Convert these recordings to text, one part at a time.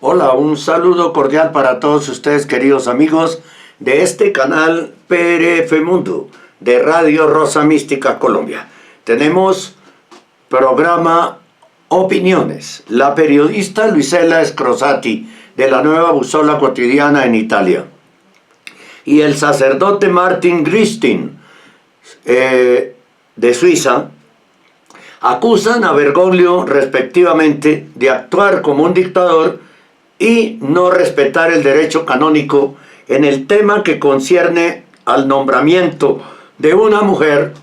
Hola, un saludo cordial para todos ustedes, queridos amigos de este canal PRF Mundo de Radio Rosa Mística Colombia. Tenemos programa Opiniones. La periodista Luisela Scrosati de la Nueva Bussola Quotidiana en Italia y el sacerdote Martin Gristin de Suiza acusan a Bergoglio respectivamente de actuar como un dictador y no respetar el derecho canónico en el tema que concierne al nombramiento de una mujer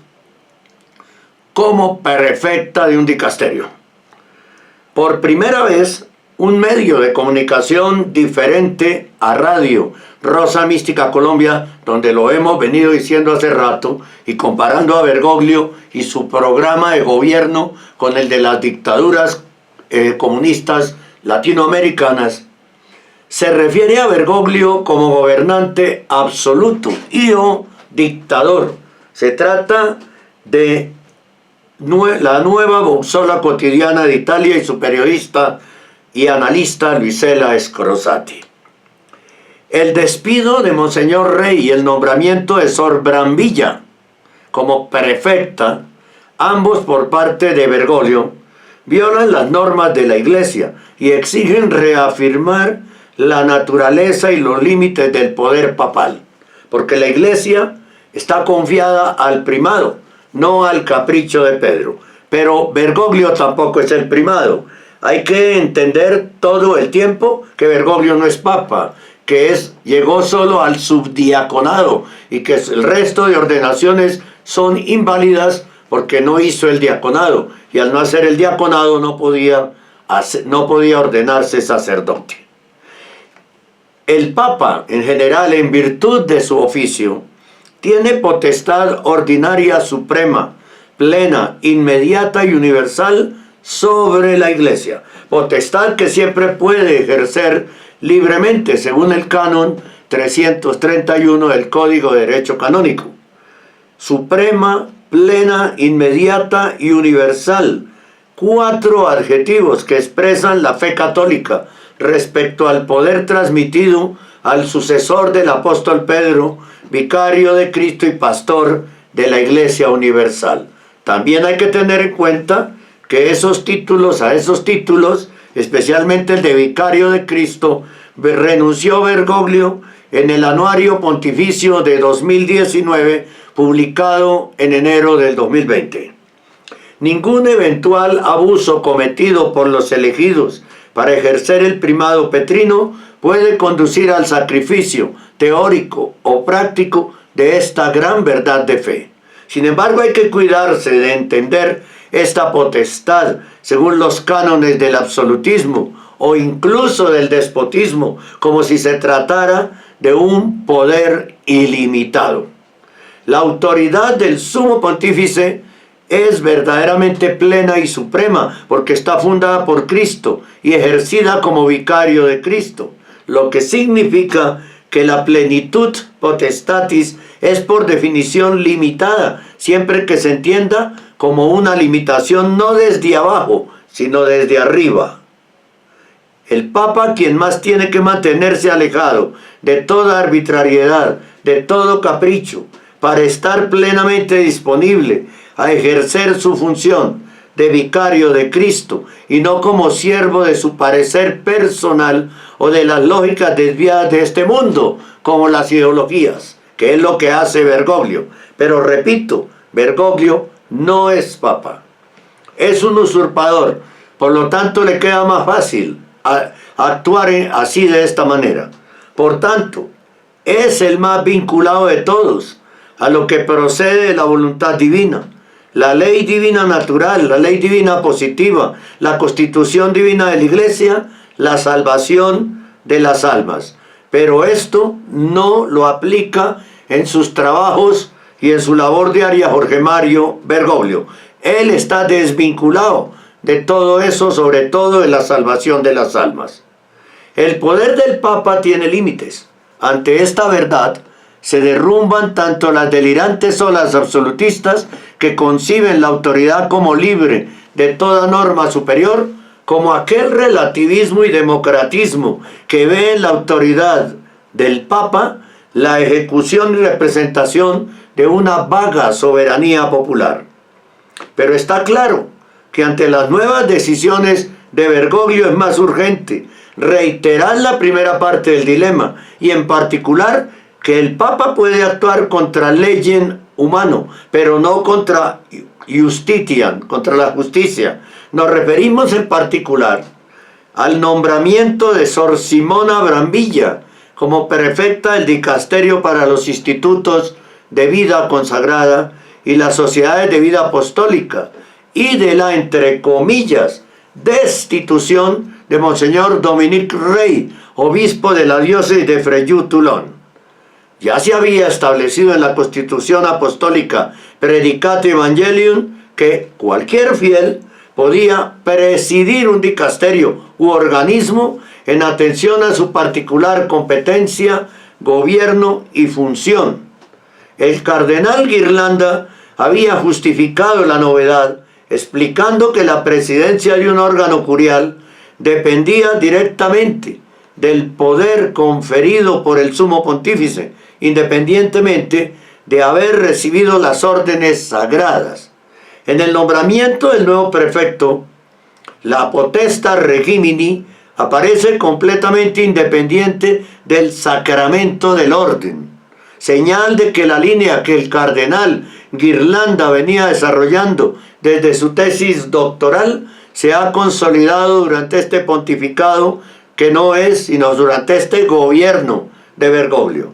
como prefecta de un dicasterio. Por primera vez, un medio de comunicación diferente a Radio Rosa Mística Colombia, donde lo hemos venido diciendo hace rato, y comparando a Bergoglio y su programa de gobierno con el de las dictaduras comunistas latinoamericanas, se refiere a Bergoglio como gobernante absoluto y o dictador. Se trata de la Nueva Bussola Quotidiana de Italia y su periodista y analista Luisela Scrosati. El despido de Monseñor Rey y el nombramiento de Sor Brambilla como prefecta, ambos por parte de Bergoglio, violan las normas de la Iglesia y exigen reafirmar la naturaleza y los límites del poder papal, porque la Iglesia está confiada al primado, no al capricho de Pedro. Pero Bergoglio tampoco es el primado. Hay que entender todo el tiempo que Bergoglio no es papa, que llegó solo al subdiaconado y que el resto de ordenaciones son inválidas porque no hizo el diaconado, y al no hacer el diaconado no podía ordenarse sacerdote. El Papa, en general, en virtud de su oficio, tiene potestad ordinaria suprema, plena, inmediata y universal sobre la Iglesia. Potestad que siempre puede ejercer libremente, según el canon 331 del Código de Derecho Canónico. Suprema, plena, inmediata y universal. 4 adjetivos que expresan la fe católica respecto al poder transmitido al sucesor del apóstol Pedro, vicario de Cristo y pastor de la Iglesia Universal. También hay que tener en cuenta que a esos títulos, especialmente el de vicario de Cristo, renunció Bergoglio en el Anuario Pontificio de 2019, publicado en enero del 2020. Ningún eventual abuso cometido por los elegidos para ejercer el primado petrino puede conducir al sacrificio teórico o práctico de esta gran verdad de fe. Sin embargo, hay que cuidarse de entender esta potestad según los cánones del absolutismo o incluso del despotismo, como si se tratara de un poder ilimitado. La autoridad del sumo pontífice es verdaderamente plena y suprema porque está fundada por Cristo y ejercida como vicario de Cristo, lo que significa que la plenitud potestatis es por definición limitada, siempre que se entienda como una limitación no desde abajo, sino desde arriba. El Papa, quien más tiene que mantenerse alejado de toda arbitrariedad, de todo capricho, para estar plenamente disponible a ejercer su función de vicario de Cristo y no como siervo de su parecer personal o de las lógicas desviadas de este mundo, como las ideologías, que es lo que hace Bergoglio. Pero repito, Bergoglio no es papa, es un usurpador, por lo tanto le queda más fácil actuar así de esta manera. Por tanto, es el más vinculado de todos a lo que procede de la voluntad divina, la ley divina natural, la ley divina positiva, la constitución divina de la Iglesia, la salvación de las almas. Pero esto no lo aplica en sus trabajos y en su labor diaria Jorge Mario Bergoglio. Él está desvinculado de todo eso, sobre todo de la salvación de las almas. El poder del Papa tiene límites. Ante esta verdad, se derrumban tanto las delirantes olas absolutistas que conciben la autoridad como libre de toda norma superior, como aquel relativismo y democratismo que ve en la autoridad del Papa la ejecución y representación de una vaga soberanía popular. Pero está claro que ante las nuevas decisiones de Bergoglio es más urgente reiterar la primera parte del dilema, y en particular que el Papa puede actuar contra legem humano, pero no contra justitiam, contra la justicia. Nos referimos en particular al nombramiento de Sor Simona Brambilla como prefecta del Dicasterio para los Institutos de Vida Consagrada y las Sociedades de Vida Apostólica, y de la, entre comillas, destitución de Monseñor Dominique Rey, obispo de la diócesis de Frejus-Toulon. Ya se había establecido en la Constitución Apostólica Predicatio Evangelium que cualquier fiel podía presidir un dicasterio u organismo en atención a su particular competencia, gobierno y función. El cardenal Ghirlanda había justificado la novedad explicando que la presidencia de un órgano curial dependía directamente del poder conferido por el sumo pontífice, independientemente de haber recibido las órdenes sagradas. En el nombramiento del nuevo prefecto, la potestas regimini aparece completamente independiente del sacramento del orden, señal de que la línea que el cardenal Ghirlanda venía desarrollando desde su tesis doctoral se ha consolidado durante este pontificado, que no es sino durante este gobierno de Bergoglio.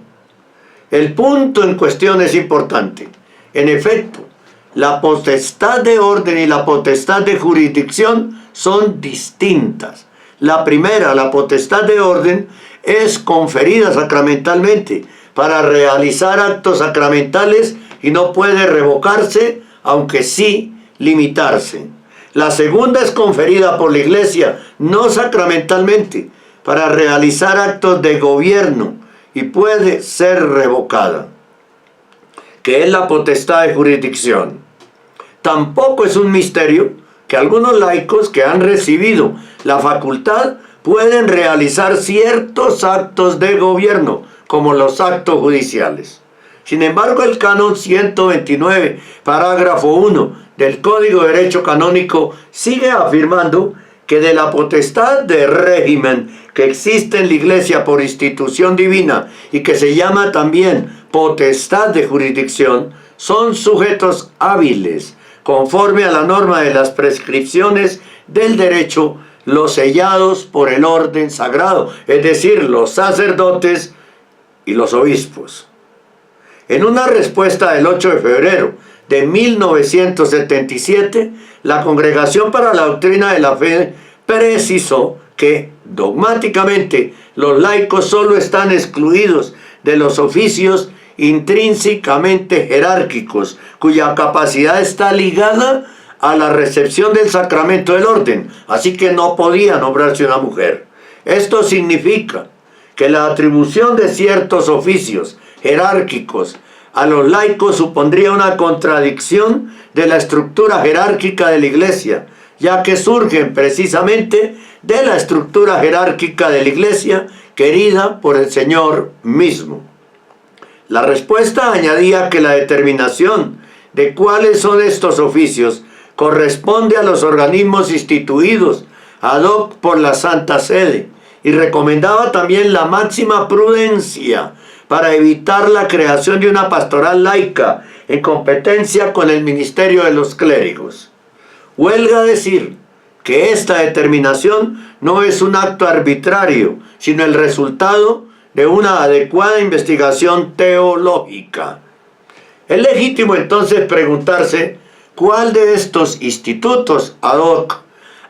El punto en cuestión es importante. En efecto, la potestad de orden y la potestad de jurisdicción son distintas. La primera, la potestad de orden, es conferida sacramentalmente para realizar actos sacramentales y no puede revocarse, aunque sí limitarse. La segunda es conferida por la Iglesia, no sacramentalmente, para realizar actos de gobierno y puede ser revocada, que es la potestad de jurisdicción. Tampoco es un misterio que algunos laicos que han recibido la facultad pueden realizar ciertos actos de gobierno, como los actos judiciales. Sin embargo, el canon 129, parágrafo 1 del Código de Derecho Canónico sigue afirmando que de la potestad de régimen que existe en la Iglesia por institución divina y que se llama también potestad de jurisdicción, son sujetos hábiles, conforme a la norma de las prescripciones del derecho, los sellados por el orden sagrado, es decir, los sacerdotes y los obispos. En una respuesta del 8 de febrero de 1977, la Congregación para la Doctrina de la Fe precisó que dogmáticamente los laicos solo están excluidos de los oficios intrínsecamente jerárquicos, cuya capacidad está ligada a la recepción del sacramento del orden, así que no podía nombrarse una mujer. Esto significa que la atribución de ciertos oficios jerárquicos a los laicos supondría una contradicción de la estructura jerárquica de la Iglesia, ya que surgen precisamente de la estructura jerárquica de la Iglesia querida por el Señor mismo. La respuesta añadía que la determinación de cuáles son estos oficios corresponde a los organismos instituidos ad hoc por la Santa Sede, y recomendaba también la máxima prudencia para evitar la creación de una pastoral laica en competencia con el ministerio de los clérigos. Huelga decir que esta determinación no es un acto arbitrario, sino el resultado de una adecuada investigación teológica. Es legítimo entonces preguntarse cuál de estos institutos ad hoc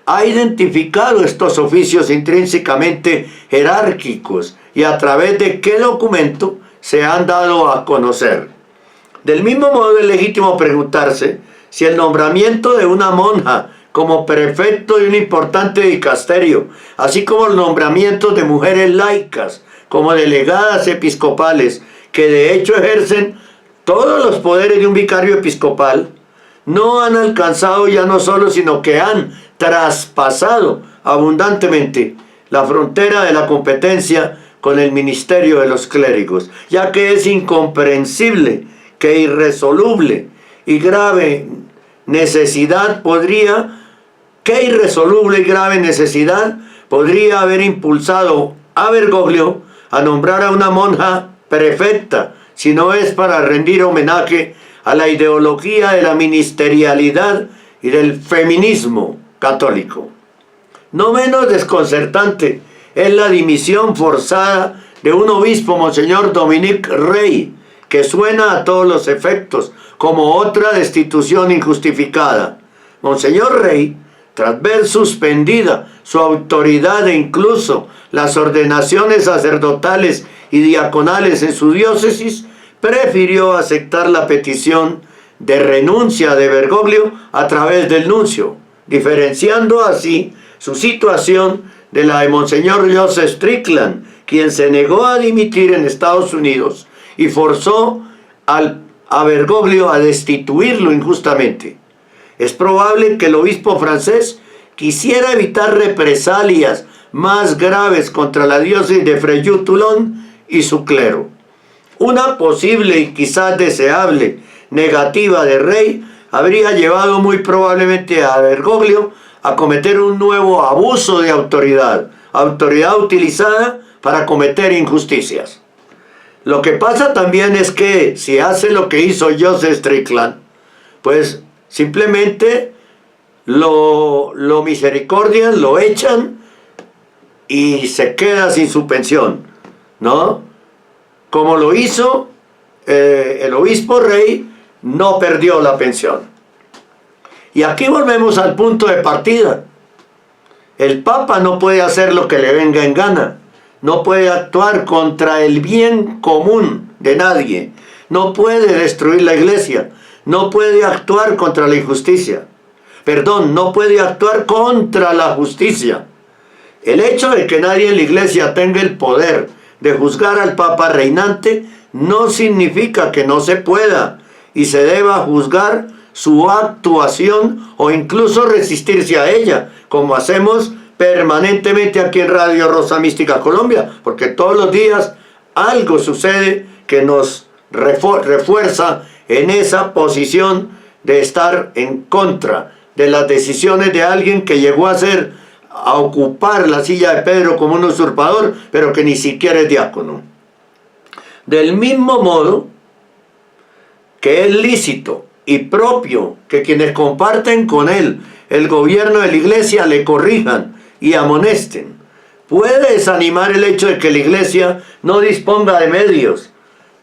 ha identificado estos oficios intrínsecamente jerárquicos y a través de qué documento se han dado a conocer. Del mismo modo es legítimo preguntarse si el nombramiento de una monja como prefecto de un importante dicasterio, así como el nombramiento de mujeres laicas como delegadas episcopales, que de hecho ejercen todos los poderes de un vicario episcopal, no han alcanzado ya no solo, sino que han traspasado abundantemente la frontera de la competencia con el ministerio de los clérigos, ya que es incomprensible que irresoluble y grave necesidad podría haber impulsado a Bergoglio a nombrar a una monja prefecta, si no es para rendir homenaje a la ideología de la ministerialidad y del feminismo católico. No menos desconcertante es la dimisión forzada de un obispo, Monseñor Dominique Rey, que suena a todos los efectos como otra destitución injustificada. Monseñor Rey, tras ver suspendida su autoridad e incluso las ordenaciones sacerdotales y diaconales en su diócesis, prefirió aceptar la petición de renuncia de Bergoglio a través del nuncio, diferenciando así su situación de la de Monseñor Joseph Strickland, quien se negó a dimitir en Estados Unidos y forzó a Bergoglio a destituirlo injustamente. Es probable que el obispo francés quisiera evitar represalias más graves contra la diócesis de Frejus-Toulon y su clero. Una posible y quizás deseable negativa de Rey habría llevado muy probablemente a Bergoglio a cometer un nuevo abuso de autoridad utilizada para cometer injusticias. Lo que pasa también es que si hace lo que hizo Joseph Strickland, pues simplemente lo misericordian, lo echan y se queda sin su pensión, ¿no? Como lo hizo el obispo Rey, no perdió la pensión. Y aquí volvemos al punto de partida. El Papa no puede hacer lo que le venga en gana. No puede actuar contra el bien común de nadie. No puede destruir la iglesia. No puede actuar contra la injusticia. No puede actuar contra la justicia. El hecho de que nadie en la iglesia tenga el poder de juzgar al Papa reinante no significa que no se pueda y se deba juzgar su actuación o incluso resistirse a ella, como hacemos permanentemente aquí en Radio Rosa Mística Colombia, porque todos los días algo sucede que nos refuerza en esa posición de estar en contra de las decisiones de alguien que llegó a ocupar la silla de Pedro como un usurpador, pero que ni siquiera es diácono. Del mismo modo que es lícito y propio que quienes comparten con él el gobierno de la iglesia le corrijan y amonesten, puede desanimar el hecho de que la iglesia no disponga de medios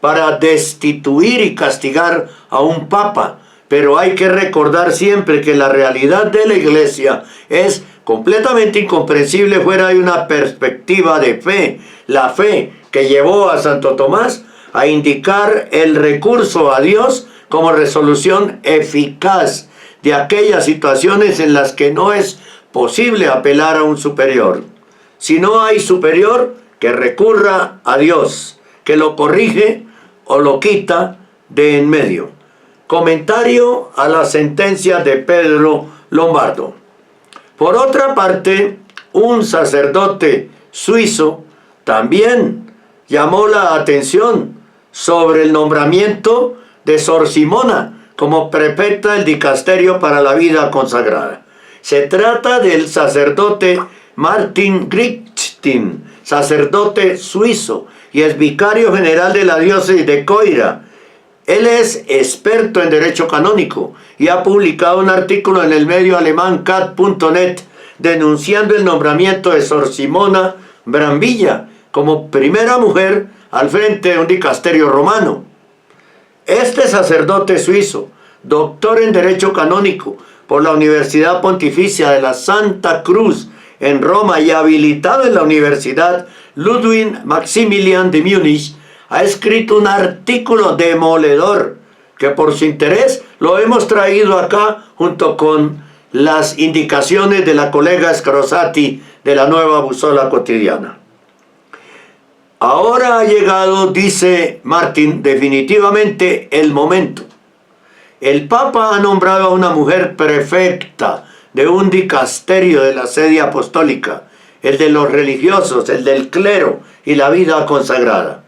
para destituir y castigar a un papa, pero hay que recordar siempre que la realidad de la iglesia es completamente incomprensible fuera de una perspectiva de fe, la fe que llevó a Santo Tomás a indicar el recurso a Dios como resolución eficaz de aquellas situaciones en las que no es posible apelar a un superior. Si no hay superior, que recurra a Dios, que lo corrige o lo quita de en medio. Comentario a la sentencia de Pedro Lombardo. Por otra parte, un sacerdote suizo también llamó la atención sobre el nombramiento de Sor Simona como prefecta del dicasterio para la vida consagrada. Se trata del sacerdote Martin Grichtin, sacerdote suizo y es vicario general de la diócesis de Coira. Él es experto en derecho canónico y ha publicado un artículo en el medio alemán cat.net denunciando el nombramiento de Sor Simona Brambilla como primera mujer al frente de un dicasterio romano. Este sacerdote suizo, doctor en derecho canónico por la Universidad Pontificia de la Santa Cruz en Roma y habilitado en la Universidad Ludwig Maximilian de Múnich, ha escrito un artículo demoledor que por su interés lo hemos traído acá junto con las indicaciones de la colega Scrosati de la Nueva Busola Cotidiana. Ahora ha llegado, dice Martin, definitivamente el momento. El Papa ha nombrado a una mujer prefecta de un dicasterio de la sede apostólica, el de los religiosos, el del clero y la vida consagrada.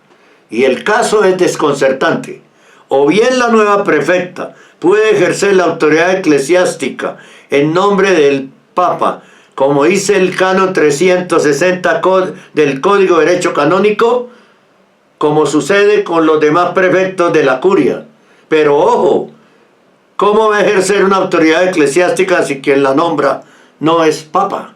Y el caso es desconcertante. O bien la nueva prefecta puede ejercer la autoridad eclesiástica en nombre del Papa, como dice el canon 360 del Código de Derecho Canónico, como sucede con los demás prefectos de la curia. Pero ojo, ¿cómo va a ejercer una autoridad eclesiástica si quien la nombra no es Papa?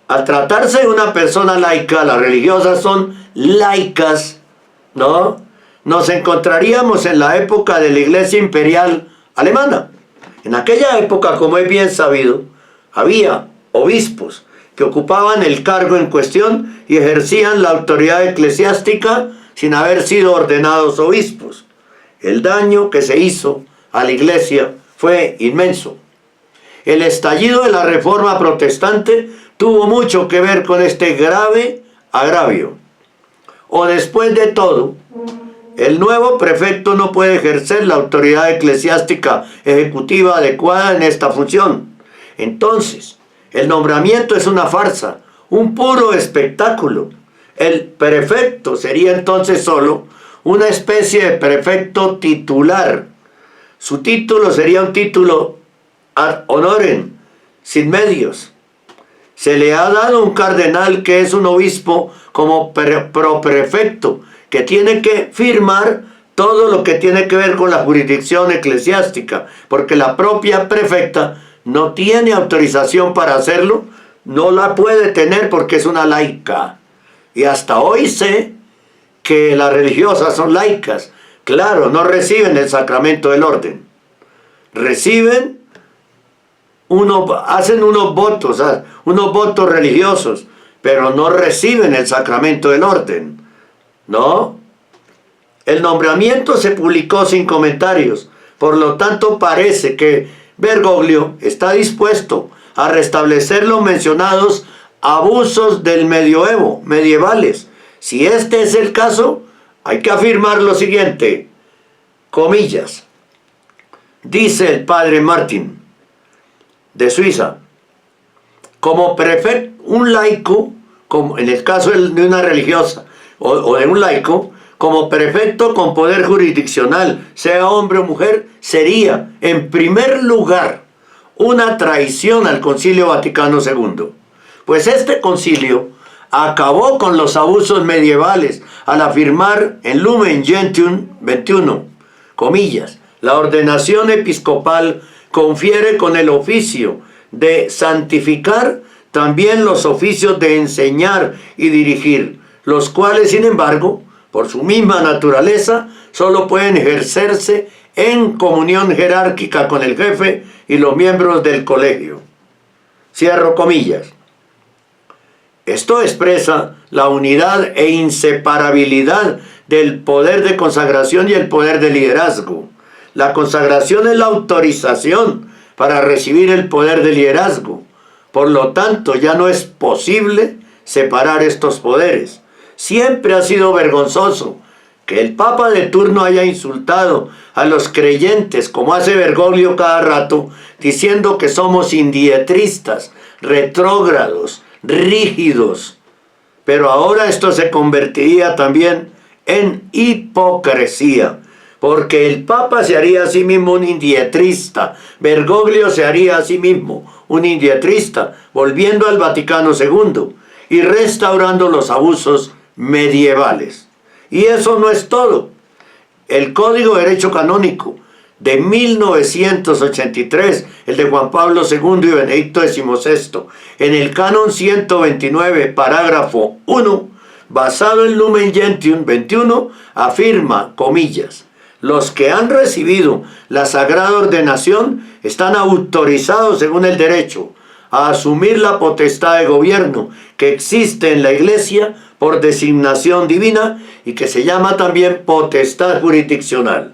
Al tratarse de una persona laica, las religiosas son laicas, ¿no? Nos encontraríamos en la época de la Iglesia Imperial Alemana. En aquella época, como es bien sabido, había obispos que ocupaban el cargo en cuestión y ejercían la autoridad eclesiástica sin haber sido ordenados obispos. El daño que se hizo a la Iglesia fue inmenso. El estallido de la Reforma Protestante tuvo mucho que ver con este grave agravio. O después de todo, el nuevo prefecto no puede ejercer la autoridad eclesiástica ejecutiva adecuada en esta función. Entonces, el nombramiento es una farsa, un puro espectáculo. El prefecto sería entonces solo una especie de prefecto titular. Su título sería un título ad honorem, sin medios. Se le ha dado un cardenal que es un obispo como proprefecto, que tiene que firmar todo lo que tiene que ver con la jurisdicción eclesiástica, porque la propia prefecta no tiene autorización para hacerlo, no la puede tener porque es una laica. Y hasta hoy sé que las religiosas son laicas. Claro, no reciben el sacramento del orden. Hacen unos votos religiosos, pero no reciben el sacramento del orden. ¿No? El nombramiento se publicó sin comentarios, por lo tanto parece que Bergoglio está dispuesto a restablecer los mencionados abusos del medioevo, medievales. Si este es el caso, hay que afirmar lo siguiente, comillas, dice el padre Martín de Suiza, como prefecto, un laico, como en el caso de una religiosa o de un laico, como prefecto con poder jurisdiccional, sea hombre o mujer, sería, en primer lugar, una traición al Concilio Vaticano II. Pues este concilio acabó con los abusos medievales al afirmar en Lumen Gentium 21, comillas, la ordenación episcopal confiere con el oficio de santificar también los oficios de enseñar y dirigir, los cuales, sin embargo, por su misma naturaleza, solo pueden ejercerse en comunión jerárquica con el jefe y los miembros del colegio. Cierro comillas. Esto expresa la unidad e inseparabilidad del poder de consagración y el poder de liderazgo. La consagración es la autorización para recibir el poder de liderazgo. Por lo tanto, ya no es posible separar estos poderes. Siempre ha sido vergonzoso que el Papa de turno haya insultado a los creyentes, como hace Bergoglio cada rato, diciendo que somos indietristas, retrógrados, rígidos. Pero ahora esto se convertiría también en hipocresía, porque el Papa se haría a sí mismo un indietrista, Bergoglio se haría a sí mismo un indietrista, volviendo al Vaticano II y restaurando los abusos medievales. Y eso no es todo. El Código de Derecho Canónico de 1983, el de Juan Pablo II y Benedicto XVI, en el canon 129, parágrafo 1, basado en Lumen Gentium 21, afirma, comillas, los que han recibido la sagrada ordenación están autorizados según el derecho a asumir la potestad de gobierno que existe en la Iglesia por designación divina y que se llama también potestad jurisdiccional.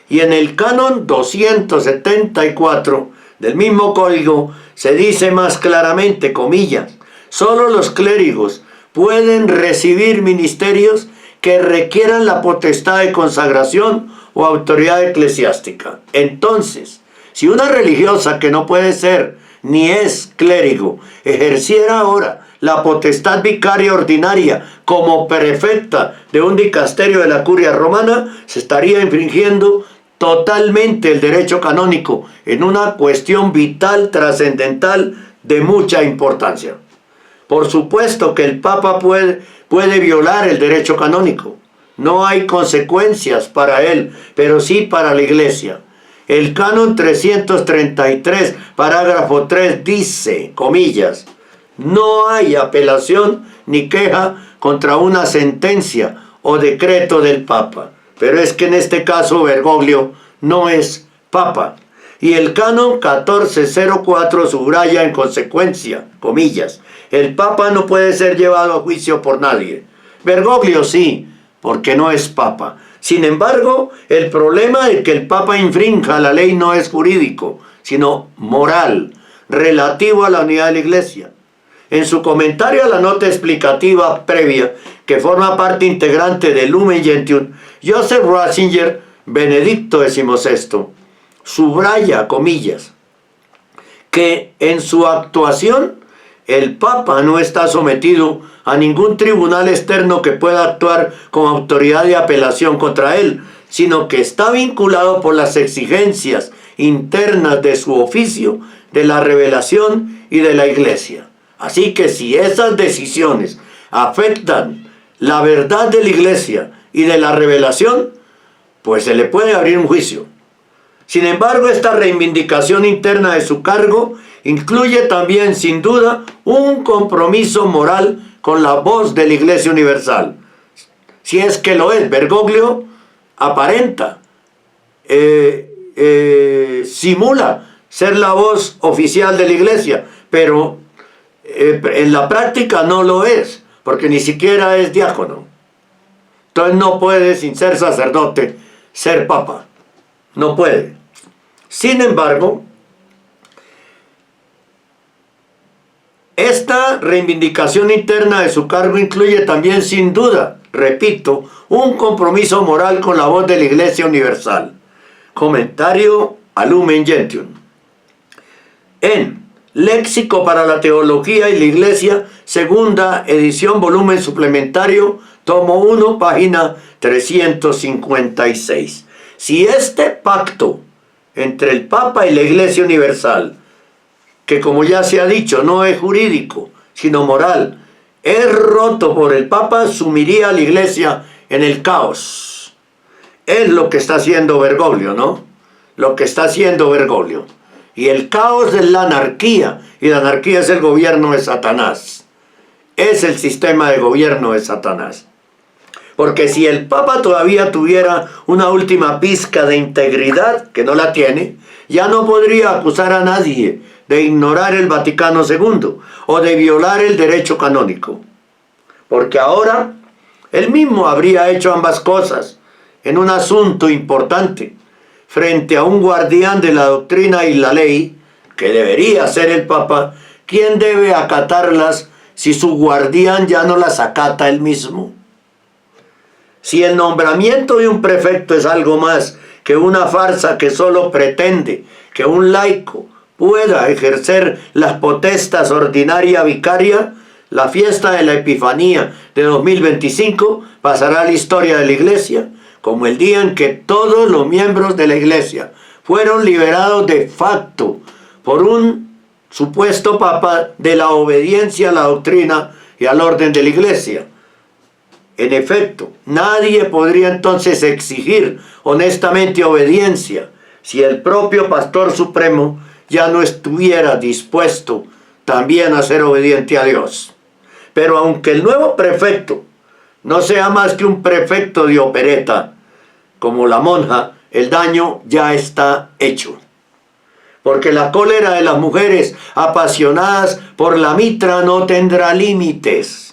Y en el canon 274 del mismo código se dice más claramente, comillas, solo los clérigos pueden recibir ministerios que requieran la potestad de consagración o autoridad eclesiástica. Entonces, Si una religiosa que no puede ser ni es clérigo ejerciera ahora la potestad vicaria ordinaria como prefecta de un dicasterio de la curia romana, se estaría infringiendo totalmente el derecho canónico en una cuestión vital, trascendental, de mucha importancia. Por supuesto que el Papa puede violar el derecho canónico. No hay consecuencias para él, pero sí para la Iglesia. El canon 333, parágrafo 3, dice, comillas, no hay apelación ni queja contra una sentencia o decreto del Papa. Pero es que en este caso Bergoglio no es Papa. Y el canon 1404 subraya en consecuencia, comillas, el Papa no puede ser llevado a juicio por nadie. Bergoglio sí, porque no es Papa. Sin embargo, el problema de que el Papa infrinja la ley no es jurídico, sino moral, relativo a la unidad de la Iglesia. En su comentario a la nota explicativa previa, que forma parte integrante del Lumen Gentium, Joseph Ratzinger, Benedicto XVI, subraya, comillas, que en su actuación el Papa no está sometido a ningún tribunal externo que pueda actuar con autoridad de apelación contra él, sino que está vinculado por las exigencias internas de su oficio, de la revelación y de la Iglesia. Así que si esas decisiones afectan la verdad de la Iglesia y de la revelación, pues se le puede abrir un juicio. Sin embargo, esta reivindicación interna de su cargo incluye también, sin duda, un compromiso moral con la voz de la Iglesia Universal. Si es que lo es, Bergoglio aparenta, simula ser la voz oficial de la Iglesia, pero en la práctica no lo es, porque ni siquiera es diácono. Entonces no puede, sin ser sacerdote, ser papa. No puede. Sin embargo, esta reivindicación interna de su cargo incluye también, sin duda, repito, un compromiso moral con la voz de la Iglesia Universal. Comentario a Lumen Gentium. En Léxico para la Teología y la Iglesia, segunda edición, volumen suplementario, tomo 1, página 356. Si este pacto entre el Papa y la Iglesia Universal, que como ya se ha dicho, no es jurídico, sino moral, es roto por el Papa, sumiría a la Iglesia en el caos. Es lo que está haciendo Bergoglio, ¿no? Lo que está haciendo Bergoglio. Y el caos es la anarquía, y la anarquía es el gobierno de Satanás. Es el sistema de gobierno de Satanás. Porque si el Papa todavía tuviera una última pizca de integridad, que no la tiene, ya no podría acusar a nadie de ignorar el Vaticano II o de violar el derecho canónico. Porque ahora él mismo habría hecho ambas cosas en un asunto importante, frente a un guardián de la doctrina y la ley, que debería ser el Papa. ¿Quién debe acatarlas si su guardián ya no las acata él mismo? Si el nombramiento de un prefecto es algo más que una farsa que solo pretende que un laico pueda ejercer las potestas ordinaria vicaria, la fiesta de la Epifanía de 2025 pasará a la historia de la Iglesia como el día en que todos los miembros de la Iglesia fueron liberados de facto por un supuesto Papa de la obediencia a la doctrina y al orden de la Iglesia. En efecto, nadie podría entonces exigir honestamente obediencia si el propio Pastor Supremo ya no estuviera dispuesto también a ser obediente a Dios. Pero aunque el nuevo prefecto no sea más que un prefecto de opereta, como la monja, el daño ya está hecho. Porque la cólera de las mujeres apasionadas por la mitra no tendrá límites.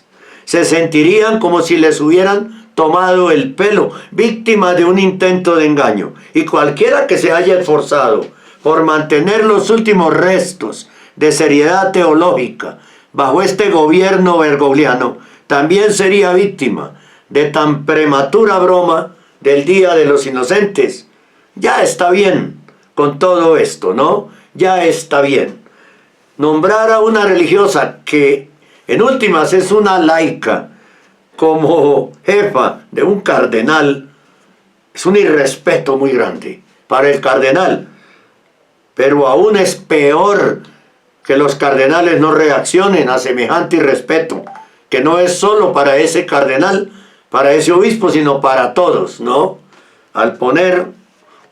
Se sentirían como si les hubieran tomado el pelo, víctimas de un intento de engaño. Y cualquiera que se haya esforzado por mantener los últimos restos de seriedad teológica bajo este gobierno bergogliano, también sería víctima de tan prematura broma del Día de los Inocentes. Ya está bien, con todo esto, ¿no? Ya está bien. Nombrar a una religiosa que en últimas es una laica como jefa de un cardenal es un irrespeto muy grande para el cardenal, pero aún es peor que los cardenales no reaccionen a semejante irrespeto, que no es solo para ese cardenal, para ese obispo, sino para todos, ¿no? Al poner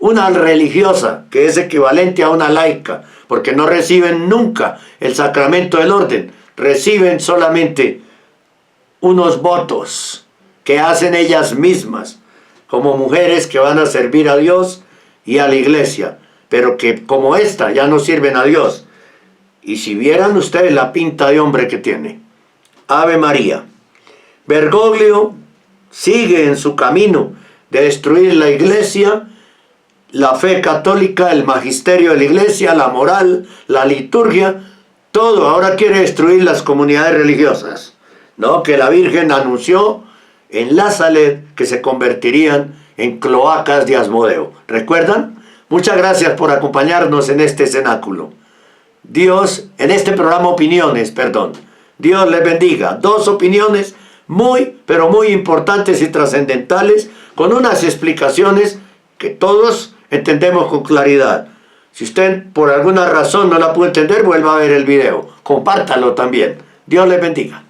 una religiosa, que es equivalente a una laica, porque no reciben nunca el sacramento del orden, reciben solamente unos votos que hacen ellas mismas, como mujeres que van a servir a Dios y a la iglesia, pero que como esta ya no sirven a Dios. Y si vieran ustedes la pinta de hombre que tiene, Ave María. Bergoglio sigue en su camino de destruir la iglesia, la fe católica, el magisterio de la iglesia, la moral, la liturgia, todo. Ahora quiere destruir las comunidades religiosas, ¿no? Que la Virgen anunció en la Salet que se convertirían en cloacas de Asmodeo. ¿Recuerdan? Muchas gracias por acompañarnos en este cenáculo. Dios, en este programa Opiniones, perdón. Dios les bendiga. Dos opiniones muy, pero muy importantes y trascendentales, con unas explicaciones que todos entendemos con claridad. Si usted por alguna razón no la pudo entender, vuelva a ver el video. Compártalo también. Dios les bendiga.